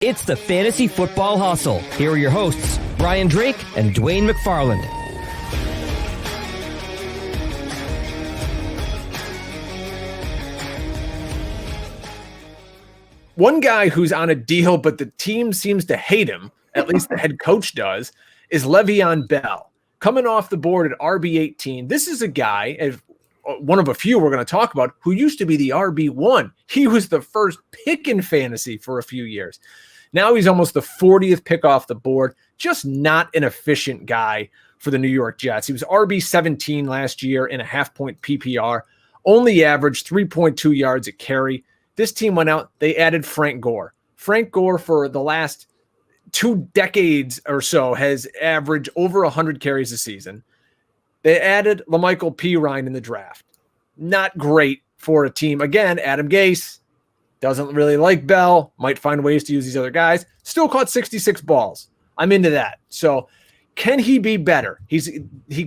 It's the Fantasy Football Hustle. Here are your hosts, Brian Drake and Dwayne McFarland. One guy who's on a deal, but the team seems to hate him, at least the head coach does, is Le'Veon Bell. Coming off the board at RB18, this is a guy, one of a few we're going to talk about, who used to be the RB1. He was the first pick in fantasy for a few years. Now he's almost the 40th pick off the board. Just not an efficient guy for the New York Jets. He was RB17 last year in a half-point PPR. Only averaged 3.2 yards a carry. This team went out. They added Frank Gore. Frank Gore for the last 2 decades or so has averaged over 100 carries a season. They added LaMichael Pirine in the draft. Not great for a team. Again, Adam Gase doesn't really like Bell, might find ways to use these other guys. Still caught 66 balls. I'm into that. So can he be better? He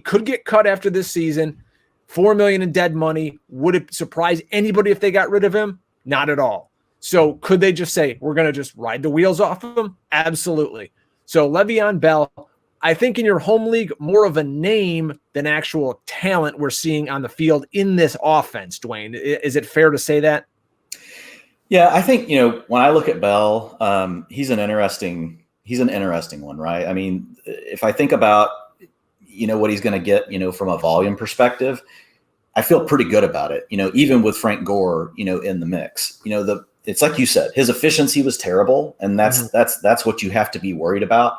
could get cut after this season. $4 million in dead money. Would it surprise anybody if they got rid of him? Not at all. So could they just say, we're going to just ride the wheels off of him? Absolutely. So Le'Veon Bell, I think in your home league, more of a name than actual talent we're seeing on the field in this offense, Dwayne. Is it fair to say that? Yeah, I think, when I look at Bell, he's an interesting one, right? I mean, if I think about, what he's going to get, from a volume perspective, I feel pretty good about it. Even with Frank Gore, in the mix, it's like you said, his efficiency was terrible, and that's what you have to be worried about.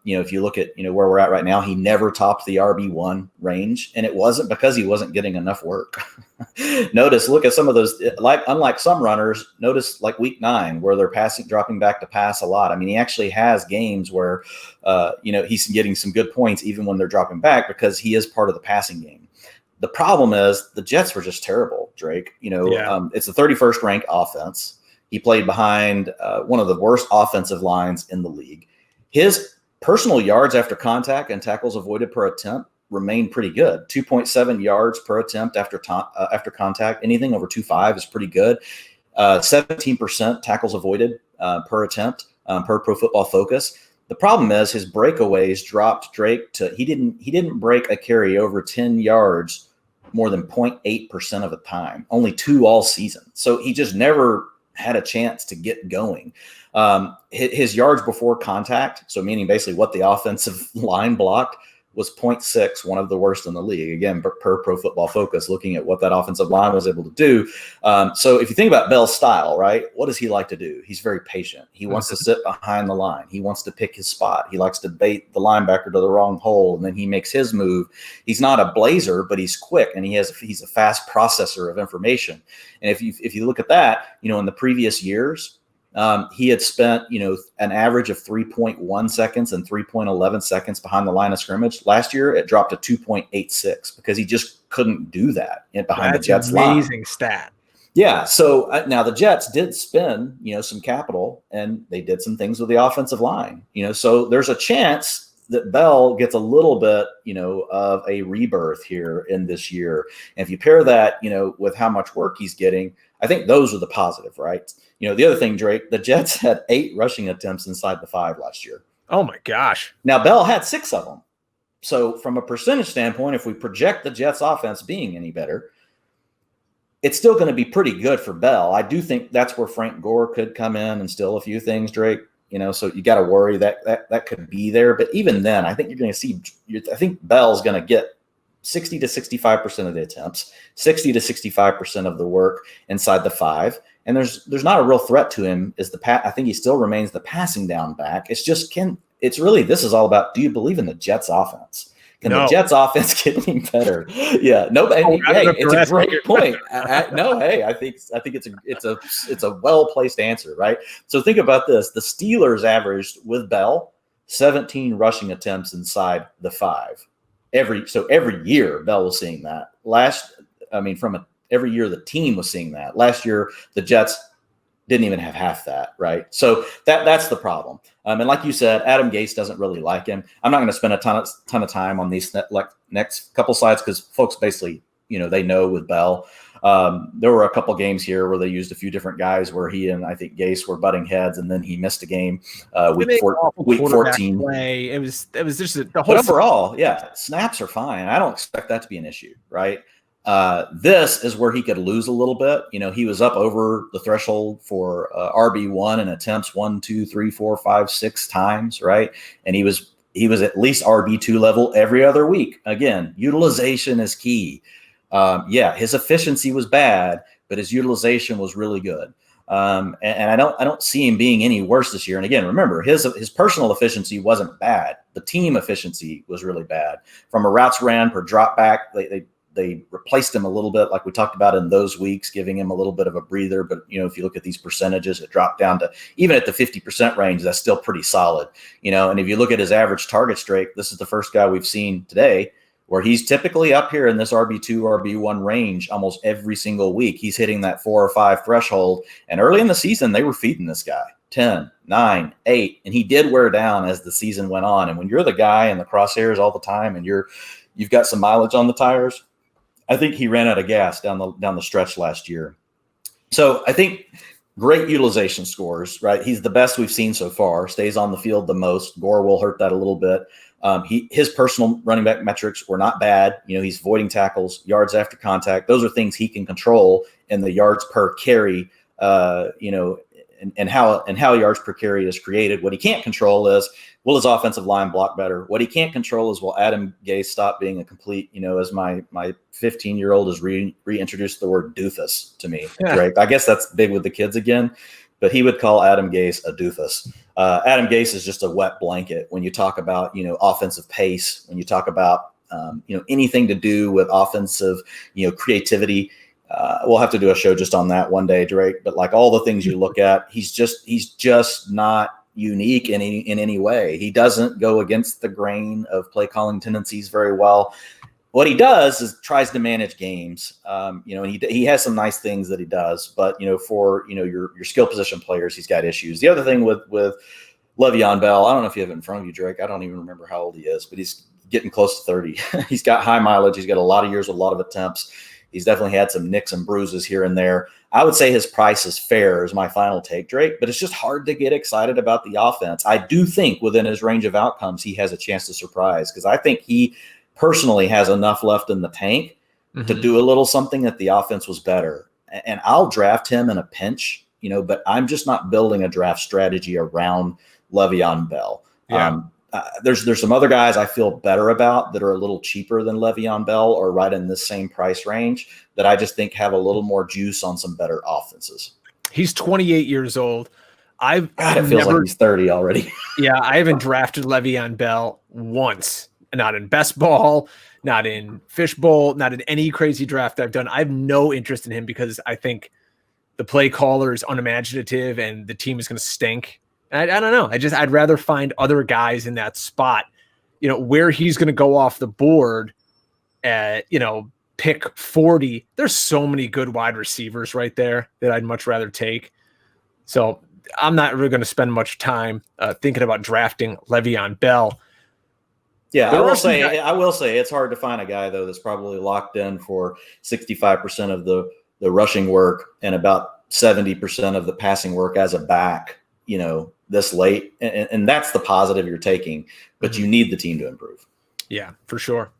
If you look at, where we're at right now, he never topped the RB1 range, and it wasn't because he wasn't getting enough work. Look at some of those, unlike some runners, notice like week 9 where they're dropping back to pass a lot. I mean, he actually has games where, he's getting some good points even when they're dropping back because he is part of the passing game. The problem is the Jets were just terrible, Drake. It's the 31st ranked offense. He played behind one of the worst offensive lines in the league. His personal yards after contact and tackles avoided per attempt remain pretty good. 2.7 yards per attempt after contact. Anything over 2.5 is pretty good. 17% tackles avoided per attempt per Pro Football Focus. The problem is his breakaways dropped Drake to he didn't break a carry over 10 yards more than 0.8% of the time. Only 2 all season. So he just never had a chance to get going. His yards before contact, so meaning basically what the offensive line blocked, was 0.6, one of the worst in the league. Again, per Pro Football Focus, looking at what that offensive line was able to do. So if you think about Bell's style, right, what does he like to do? He's very patient. He wants to sit behind the line. He wants to pick his spot. He likes to bait the linebacker to the wrong hole, and then he makes his move. He's not a blazer, but he's quick, and he's a fast processor of information. And if you look at that, in the previous years, he had spent, an average of 3.1 seconds and 3.11 seconds behind the line of scrimmage. Last year, it dropped to 2.86 because he just couldn't do that behind the Jets line. Amazing stat. Yeah. So now the Jets did spend, some capital, and they did some things with the offensive line, so there's a chance that Bell gets a little bit, of a rebirth here in this year. And if you pair that, with how much work he's getting, I think those are the positive, right? The other thing, Drake, the Jets had 8 rushing attempts inside the 5 last year. Oh my gosh. Now Bell had 6 of them. So from a percentage standpoint, if we project the Jets offense being any better, it's still going to be pretty good for Bell. I do think that's where Frank Gore could come in and steal a few things, Drake. So you got to worry that could be there. But even then, I think you're going to see, I think Bell's going to get 60 to 65% of the attempts, 60 to 65% of the work inside the 5. And there's not a real threat to him I think he still remains the passing down back. It's just, this is all about, do you believe in the Jets offense? Can the Jets offense get any better? Yeah, no, it's a great point. I think it's a well-placed answer, right? So think about this. The Steelers averaged with Bell 17 rushing attempts inside the 5. Every year Bell was seeing that. Every year the team was seeing that. Last year the Jets didn't even have half that, right? So that's the problem. And like you said, Adam Gase doesn't really like him. I'm not going to spend a ton of time on these next couple slides because folks basically, they know with Bell. There were a couple games here where they used a few different guys where he and I think Gase were butting heads, and then he missed a game week 14. Play. It was just the whole. But overall, yeah, snaps are fine. I don't expect that to be an issue, right? This is where he could lose a little bit. He was up over the threshold for RB1 in attempts 1, 2, 3, 4, 5, 6 times, right? And he was at least RB2 level every other week. Again, utilization is key. His efficiency was bad, but his utilization was really good. And I don't see him being any worse this year. And again, remember, his personal efficiency wasn't bad. The team efficiency was really bad. From a routes ran per drop back, they replaced him a little bit, like we talked about in those weeks, giving him a little bit of a breather. But, if you look at these percentages, it dropped down to even at the 50% range. That's still pretty solid, and if you look at his average target streak, this is the first guy we've seen today where he's typically up here in this RB2, RB1 range almost every single week. He's hitting that 4 or 5 threshold. And early in the season, they were feeding this guy 10, 9, 8. And he did wear down as the season went on. And when you're the guy in the crosshairs all the time and you've got some mileage on the tires, I think he ran out of gas down the stretch last year. So I think great utilization scores, right? He's the best we've seen so far, stays on the field the most. Gore will hurt that a little bit. His personal running back metrics were not bad. He's avoiding tackles, yards after contact. Those are things he can control, and the yards per carry, and how yards per carry is created. What he can't control is, will his offensive line block better? What he can't control is, will Adam Gase stop being a complete, as my 15-year-old has reintroduced the word doofus to me. Yeah. Right? I guess that's big with the kids again, but he would call Adam Gase a doofus. Adam Gase is just a wet blanket when you talk about, offensive pace, when you talk about, anything to do with offensive, creativity. We'll have to do a show just on that one day, Drake. But like all the things you look at, he's just not unique in any way. He doesn't go against the grain of play calling tendencies very well. What he does is tries to manage games, and he has some nice things that he does, but for your skill position players, he's got issues. The other thing with Le'Veon Bell, I don't know if you have it in front of you, Drake. I don't even remember how old he is, but he's getting close to 30. He's got high mileage. He's got a lot of years, a lot of attempts. He's definitely had some nicks and bruises here and there. I would say his price is fair is my final take, Drake, but it's just hard to get excited about the offense. I do think within his range of outcomes, he has a chance to surprise, because I think he personally has enough left in the tank to do a little something that the offense was better. And I'll draft him in a pinch, but I'm just not building a draft strategy around Le'Veon Bell. Yeah. There's some other guys I feel better about that are a little cheaper than Le'Veon Bell or right in this same price range that I just think have a little more juice on some better offenses. He's 28 years old. It feels like he's 30 already. Yeah, I haven't drafted Le'Veon Bell once. Not in best ball, not in fishbowl, not in any crazy draft I've done. I have no interest in him because I think the play caller is unimaginative and the team is going to stink. I don't know. I'd rather find other guys in that spot, where he's going to go off the board at, pick 40. There's so many good wide receivers right there that I'd much rather take. So I'm not really going to spend much time thinking about drafting Le'Veon Bell. Yeah, I will say it's hard to find a guy, though, that's probably locked in for 65% of the rushing work and about 70% of the passing work as a back, this late. And that's the positive you're taking, but you need the team to improve. Yeah, for sure.